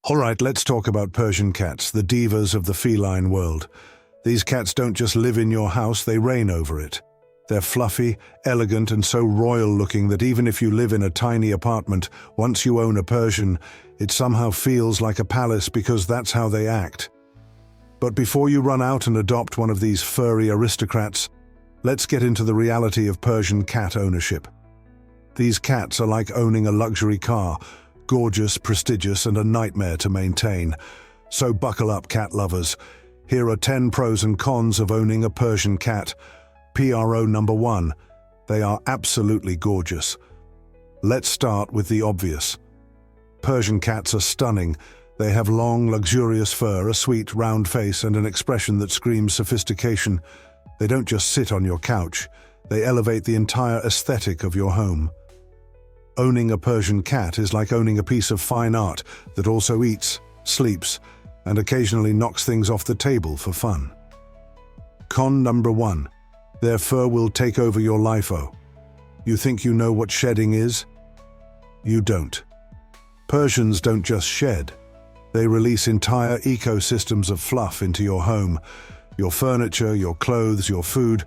Alright, let's talk about Persian cats, the divas of the feline world. These cats don't just live in your house, they reign over it. They're fluffy, elegant, and so royal-looking that even if you live in a tiny apartment, once you own a Persian, it somehow feels like a palace because that's how they act. But before you run out and adopt one of these furry aristocrats, let's get into the reality of Persian cat ownership. These cats are like owning a luxury car, gorgeous, prestigious, and a nightmare to maintain. So buckle up, cat lovers. Here are 10 pros and cons of owning a Persian cat. PRO number 1. They are absolutely gorgeous. Let's start with the obvious. Persian cats are stunning. They have long, luxurious fur, a sweet, round face, and an expression that screams sophistication. They don't just sit on your couch. They elevate the entire aesthetic of your home. Owning a Persian cat is like owning a piece of fine art that also eats, sleeps, and occasionally knocks things off the table for fun. Con number 1. Their fur will take over your life-o. You think you know what shedding is? You don't. Persians don't just shed. They release entire ecosystems of fluff into your home. Your furniture, your clothes, your food,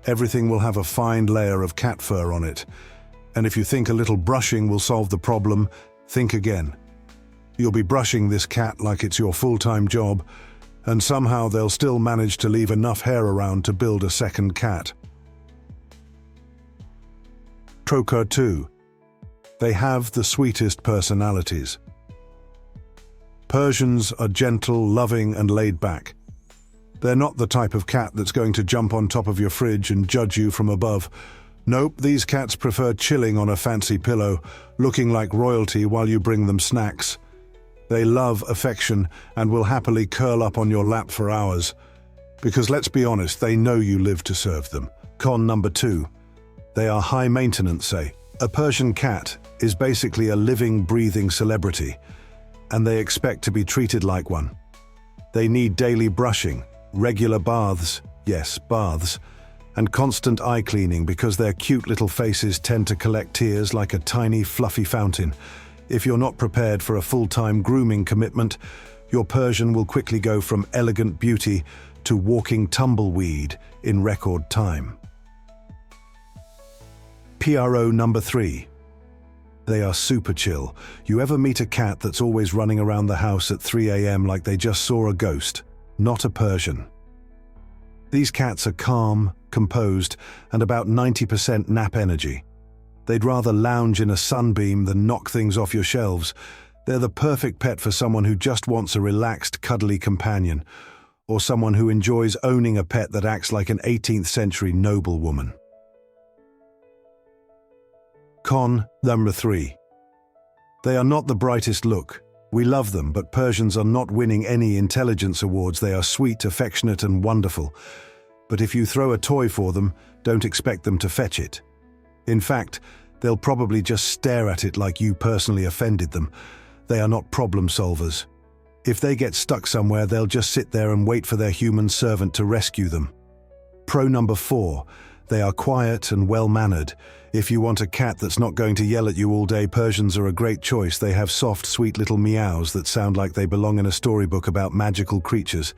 everything will have a fine layer of cat fur on it. And if you think a little brushing will solve the problem, think again. You'll be brushing this cat like it's your full-time job, and somehow they'll still manage to leave enough hair around to build a second cat. Troca 2. They have the sweetest personalities. Persians are gentle, loving, and laid back. They're not the type of cat that's going to jump on top of your fridge and judge you from above. Nope, these cats prefer chilling on a fancy pillow, looking like royalty while you bring them snacks. They love affection and will happily curl up on your lap for hours. Because let's be honest, they know you live to serve them. Con number 2. They are high maintenance, say. A Persian cat is basically a living, breathing celebrity, and they expect to be treated like one. They need daily brushing, regular baths, yes, baths, and constant eye cleaning because their cute little faces tend to collect tears like a tiny, fluffy fountain. If you're not prepared for a full-time grooming commitment, your Persian will quickly go from elegant beauty to walking tumbleweed in record time. PRO number 3. They are super chill. You ever meet a cat that's always running around the house at 3 a.m. like they just saw a ghost? Not a Persian. These cats are calm, composed, and about 90% nap energy. They'd rather lounge in a sunbeam than knock things off your shelves. They're the perfect pet for someone who just wants a relaxed, cuddly companion, or someone who enjoys owning a pet that acts like an 18th century noblewoman. Con number 3. They are not the brightest look. We love them, but Persians are not winning any intelligence awards. They are sweet, affectionate, and wonderful. But if you throw a toy for them, don't expect them to fetch it. In fact, they'll probably just stare at it like you personally offended them. They are not problem solvers. If they get stuck somewhere, they'll just sit there and wait for their human servant to rescue them. Pro number 4. They are quiet and well-mannered. If you want a cat that's not going to yell at you all day, Persians are a great choice. They have soft, sweet little meows that sound like they belong in a storybook about magical creatures.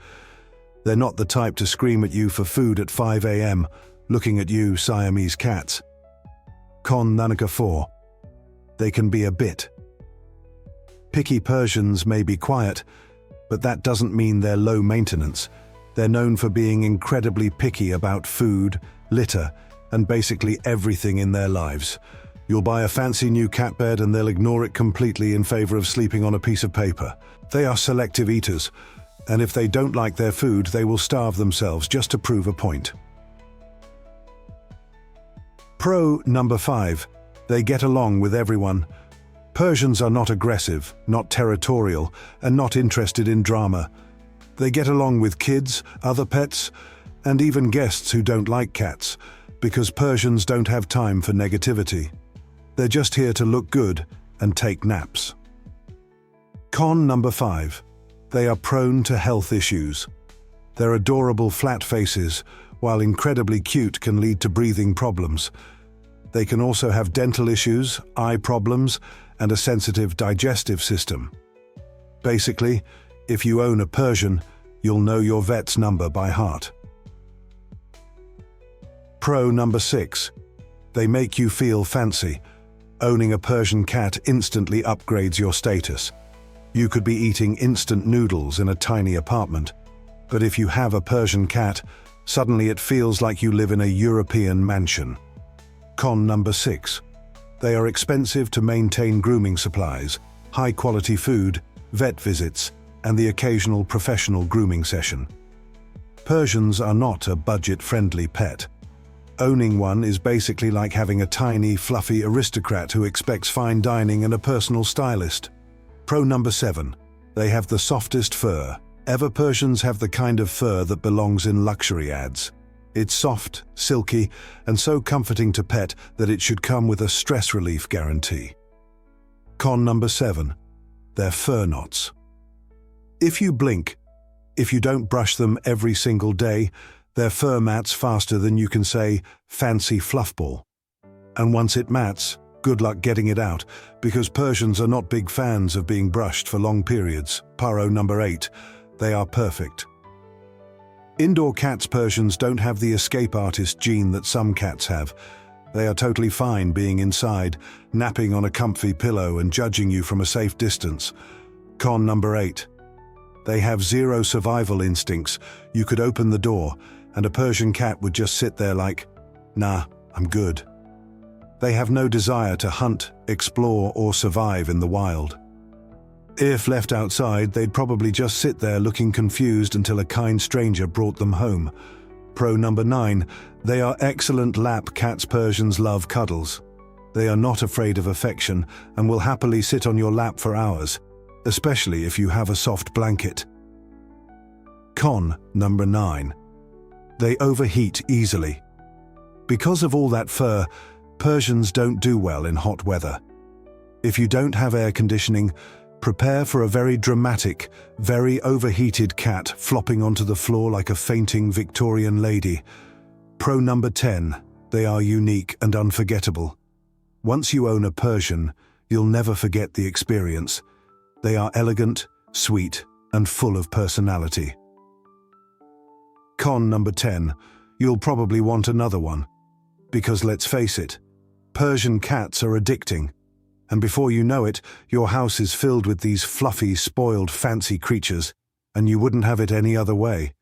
They're not the type to scream at you for food at 5 a.m., looking at you, Siamese cats. Con number 4. They can be a bit. Picky Persians may be quiet, but that doesn't mean they're low maintenance. They're known for being incredibly picky about food, litter, and basically everything in their lives. You'll buy a fancy new cat bed and they'll ignore it completely in favor of sleeping on a piece of paper. They are selective eaters, and if they don't like their food, they will starve themselves just to prove a point. Pro number 5. They get along with everyone. Persians are not aggressive, not territorial, and not interested in drama. They get along with kids, other pets, and even guests who don't like cats, because Persians don't have time for negativity. They're just here to look good and take naps. Con number 5. They are prone to health issues. Their adorable flat faces, while incredibly cute, can lead to breathing problems. They can also have dental issues, eye problems, and a sensitive digestive system. Basically, if you own a Persian, you'll know your vet's number by heart. Pro number 6. They make you feel fancy. Owning a Persian cat instantly upgrades your status. You could be eating instant noodles in a tiny apartment, but if you have a Persian cat, suddenly it feels like you live in a European mansion. Con number 6. They are expensive to maintain: grooming supplies, high-quality food, vet visits, and the occasional professional grooming session. Persians are not a budget-friendly pet. Owning one is basically like having a tiny, fluffy aristocrat who expects fine dining and a personal stylist. Pro number 7. They have the softest fur ever. Persians have the kind of fur that belongs in luxury ads. It's soft, silky, and so comforting to pet that it should come with a stress relief guarantee. Con number 7. Their fur knots. If you blink, if you don't brush them every single day, their fur mats faster than you can say fancy fluff ball. And once it mats, good luck getting it out, because Persians are not big fans of being brushed for long periods. Pro number 8. They are perfect. Indoor cats. Persians don't have the escape artist gene that some cats have. They are totally fine being inside, napping on a comfy pillow and judging you from a safe distance. Con number 8. They have zero survival instincts. You could open the door, and a Persian cat would just sit there like, "Nah, I'm good." They have no desire to hunt, explore, or survive in the wild. If left outside, they'd probably just sit there looking confused until a kind stranger brought them home. Pro number 9. They are excellent lap cats. Persians love cuddles. They are not afraid of affection and will happily sit on your lap for hours, especially if you have a soft blanket. Con number 9. They overheat easily. Because of all that fur, Persians don't do well in hot weather. If you don't have air conditioning, prepare for a very dramatic, very overheated cat flopping onto the floor like a fainting Victorian lady. Pro number 10. They are unique and unforgettable. Once you own a Persian, you'll never forget the experience. They are elegant, sweet, and full of personality. Con number 10. You'll probably want another one. Because let's face it, Persian cats are addicting. And before you know it, your house is filled with these fluffy, spoiled, fancy creatures, and you wouldn't have it any other way.